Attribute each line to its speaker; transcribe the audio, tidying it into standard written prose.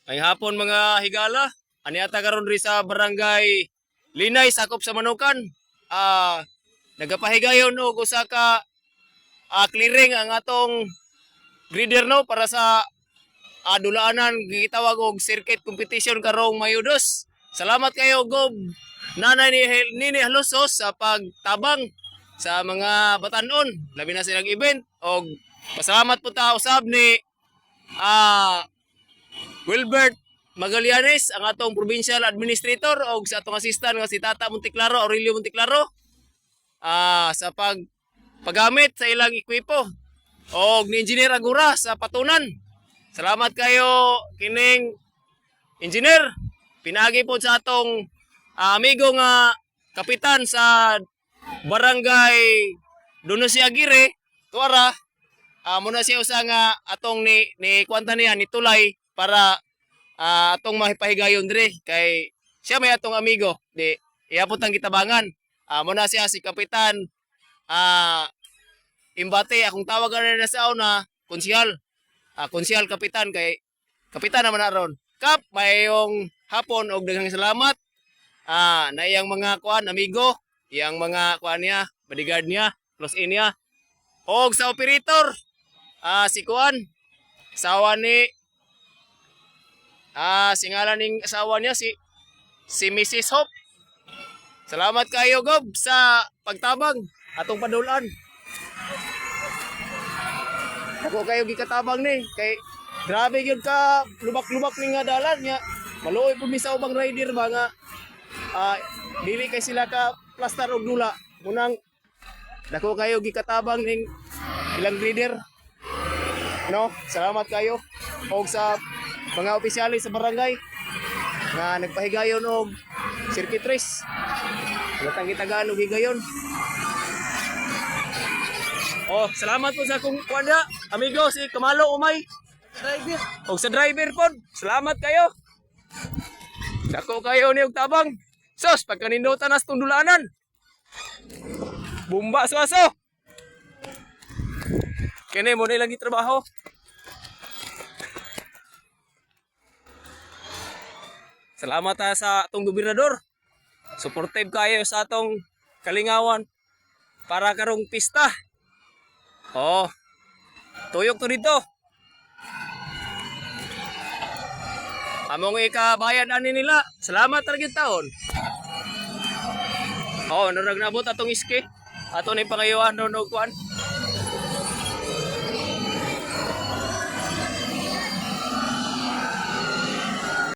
Speaker 1: Ay hapon mga higala, ani ata karon ri sa barangay Linay sakop sa Manukan. Nagapahigayon og usa ka clearing ang atong breeder no para sa dulaanan gitawag og circuit competition karong Mayudos. Salamat kayo Gob Nanay ni Halosos sa pagtabang sa mga batanon labi na silang event og pasalamat po ta usab ni Wilbert Magallanes ang atong provincial administrator o sa atong assistant nga si Tata Monticlaro, Aurelio Monticlaro sa paggamit sa ilang ekwipo o ni Engineer Agura sa patunan. Salamat kayo kining engineer. Pinagi po sa atong amigo nga kapitan sa barangay Donosia Aguirre, Tuara. Muna siya usa nga atong ni kwanta niya ni Tulay para atong mahipahigayon dire kay siya may atong amigo di iapot ang gitabangan. Muna siya si kapitan Imbate akong tawagan na sa una konsyal. Konsyal kapitan kay kapitan naman na ron. Kap mayong hapon og daghang salamat. Na iyang mga kuan amigo, iyang mga kuan niya, bodyguard niya, close in niya. Og sa operator si kuan asawa ni singalan ning asawa niya si Mrs. Hope. Salamat kayo Gob sa pagtabang atong padulan. Ako kayo gikatabang ni kay grabe gyud ka lubak-lubak ni nga dalan nya. Maluoy pud mi sa ubang rider ba nga dili kay sila ka plaster og dula. Munang dako kayo gikatabang ning ilang rider. No, salamat kayo og sa mga opisyalis sa barangay nga nagpahigayon og circuit race. Gatang gitagaan og higayon. Salamat po sa akong kuanda, amigo si Kamalo Umay. Driver. Og sa driver pod, salamat kayo. Dako kayo ni og tabang. Sos, pagkanindutan nas tong dulanan. Bumba suaso. Kene mo na lagi trabaho. Salamat sa atong gobernador. Supportive kayo sa atong kalingawan para karong pista. Tuyok to dito. Among ikabayan ani nila. Salamat talaga taon. Narag nabot atong iski. Ato ni pangayuan no kuan.